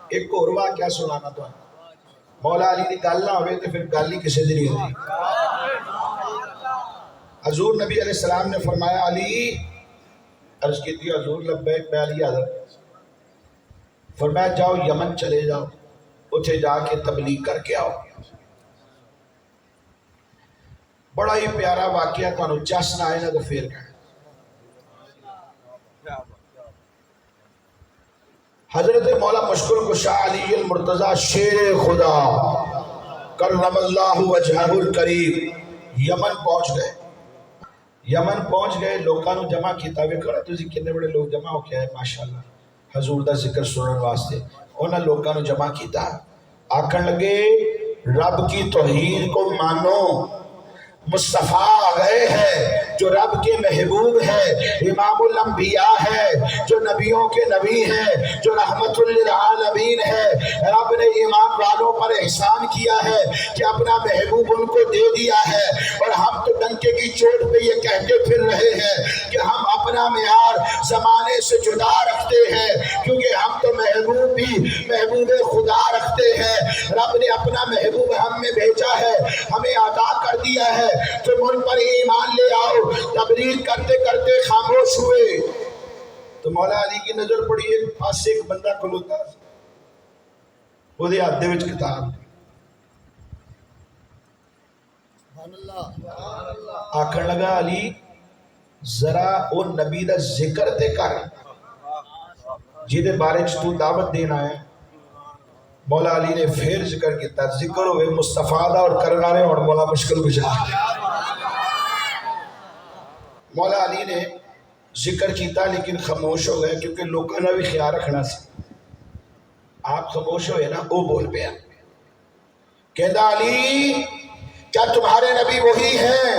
ایک اور واقعہ سنانا تو مولا علی دی گل نہ ہوئے تو پھر گل ہی کسی دی نہیں ہوئی۔ حضور نبی علیہ السلام نے فرمایا علی، عرض کی تھی حضور لبیک میں علی حضرت، فرمایا جاؤ یمن چلے جاؤ، اتھے جا کے تبلیغ کر کے آؤ۔ بڑا ہی پیارا واقعہ تو انہوں چس نہ آئے نہ تو پھر کہیں۔ حضرت مولا مشکل کشا علی المرتضی شیر خدا کرم اللہ وجہہ الکریم یمن پہنچ گئے۔ یمن پہنچ گئے، لوگاں نو جمع کیتا وے کرا تسی کتنے بڑے لوگ جمع ہو کے آئے ماشاءاللہ حضور دا ذکر سنن واسطے۔ انہاں لوگاں نو جمع کیتا، آکھن لگے رب کی توحید کو مانو، مصطفیٰ آ گئے ہیں جو رب کے محبوب ہے، امام الانبیاء ہے جو نبیوں کے نبی ہیں، جو رحمت للعالمین ہے۔ رب نے ایمان والوں پر احسان کیا ہے کہ اپنا محبوب ان کو دے دیا ہے، اور ہم تو ڈنکے کی چوٹ پہ یہ کہتے پھر رہے ہیں کہ ہم اپنا معیار زمانے سے جدا رکھتے ہیں، کیونکہ ہم تو محبوب بھی محبوب خدا رکھتے ہیں۔ رب نے اپنا محبوب ہم میں بھیجا ہے، ہمیں عطا کر دیا ہے، تم ان پر ایمان لے آؤ۔ تبلیغ کرتے کرتے خاموش ہوئے تو مولا علی کی نظر پڑی، ایک پاس ایک بندہ کھلوتا وہ دے ہاتھ دے وچ کتاب، آکھن لگا علی ذرا او نبی دا ذکر تے کر جیدے بارے تو دعوت دینا ہے۔ مولا علی نے پھر ذکر کیتا، ذکر ہوئے مصطفیٰ دا اور کرنا رہے اور مولا مشکل گزار۔ مولا علی نے ذکر کیتا لیکن خاموش ہو گئے، کیونکہ لوگوں نے بھی خیال رکھنا سی۔ آپ خاموش ہوئے نا، وہ بول پیا، کہتا علی کیا تمہارے نبی وہی ہیں؟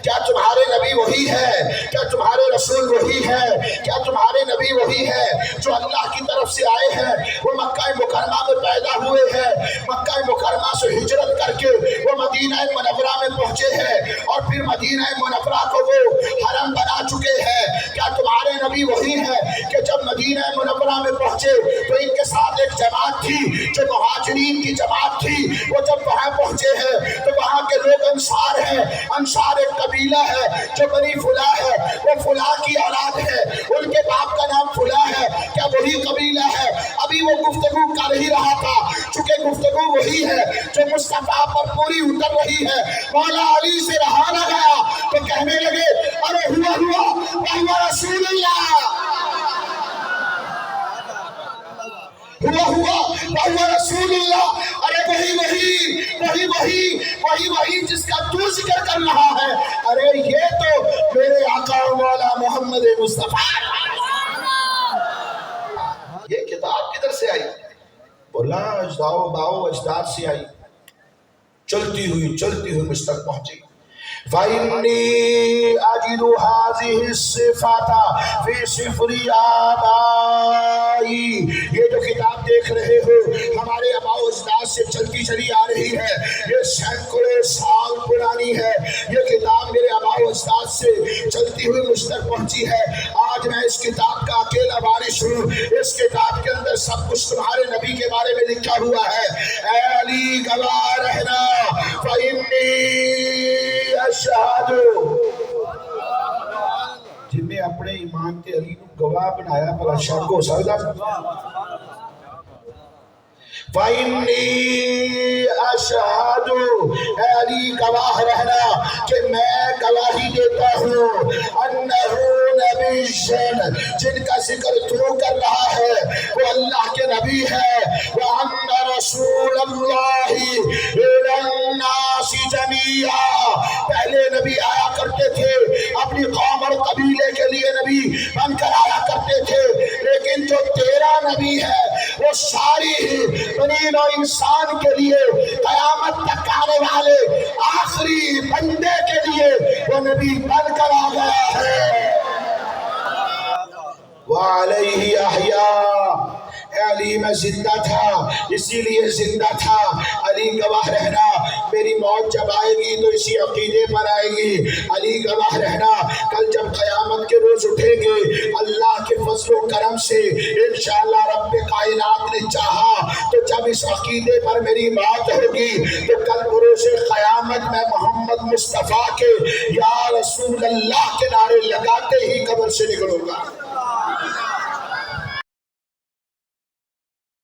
کیا تمہارے نبی وہی ہے؟ کیا تمہارے رسول وہی ہے؟ کیا تمہارے نبی وہی ہے جو اللہ کی طرف سے آئے ہیں؟ وہ مکہ مکرمہ میں پیدا ہوئے ہیں، مکہ مکرمہ سے ہجرت کر کے وہ مدینہ منورہ میں پہنچے ہیں، اور پھر مدینہ منورہ کو وہ حرم بنا چکے ہیں۔ کیا تمہارے نبی وہی ہے کہ جب مدینہ منورہ میں پہنچے تو ان کے ساتھ ایک جماعت تھی جو مہاجرین کی جماعت تھی، وہ جب وہاں پہنچے ہیں تو وہاں کے لوگ انصار ہیں، انصار ایک قبیلہ ہے جو بنی فلاں ہے، وہ فلاں کی اولاد ہے، ان کے باپ کا نام فلاں ہے، کیا وہی قبیلہ ہے؟ ابھی وہ گفتگو کر ہی رہا تھا، چونکہ گفتگو وہی ہے جو مصطفیٰ پر پوری اتر رہی ہے۔ مولا علی سے رہا نہ گیا تو کہنے لگے ارے ہوا رسول اللہ، ہوا رسول اللہ، ارے وہی جس کا تو ذکر کر رہا ہے، ارے یہ تو میرے آقا مولا محمد مصطفیٰ۔ یہ کتاب کدھر سے آئی؟ بولا اجداد سے آئی، چلتی ہوئی مجھ تک پہنچی۔ فَإِنِّي أَجِدُ هَذِهِ الصِّفَةَ فِي سِفْرِ آبَائِي، یہ جو کتاب دیکھ رہے ہو ہمارے آباء و اجداد سے چلتی چلی آ رہی ہے، یہ سینکڑوں سال پرانی ہے، یہ کتاب میرے آباء و اجداد سے چلتی ہوئی مجھ تک پہنچی ہے۔ آج میں اس کتاب کا اکیلا وارث ہوں، اس کتاب کے اندر سب کچھ تمہارے نبی کے بارے میں لکھا ہوا ہے۔ اے علی گواہ رہنا، فَإِنِّي اشہد، جن نے اپنے ایمان کے علی کو گواہ بنایا پر شک ہو سکتا۔ فَإِنِّي أَشْهَدُ، اے علی گواہ رہنا کہ میں گواہی دیتا ہوں، أَنَّهُ نَبِيٌّ، جن کا ذکر تو کر رہا ہے وہ اللہ کے نبی ہے، وَأَنَّ رَسُولَ اللَّهِ إِلَى النَّاسِ جَمِيعًا، پہلے نبی آیا کرتے تھے اپنی قوم اور قبیلے کے لیے نبی بن کر آیا کرتے تھے، لیکن جو تیرا نبی ہے وہ ساری ہی بنی نوع انسان کے لیے قیامت تک آنے والے آخری بندے کے لیے وہ نبی بن کر آ گیا ہے۔ وَعَلَيْهِ أَحْيَا، اے علی میں زندہ تھا اسی لیے زندہ تھا۔ علی گواہ رہنا میری موت جب آئے گی تو اسی عقیدے پر آئے گی۔ علی گواہ رہنا کل جب قیامت کے روز اٹھیں گے اللہ کے فضل و کرم سے انشاءاللہ رب کائنات نے چاہا جب اس عقیدے پر میری بات ہوگی تو کل بروز قیامت میں محمد مصطفیٰ کے یا رسول اللہ کے نعرے لگاتے ہی قبر سے نکلوں گا.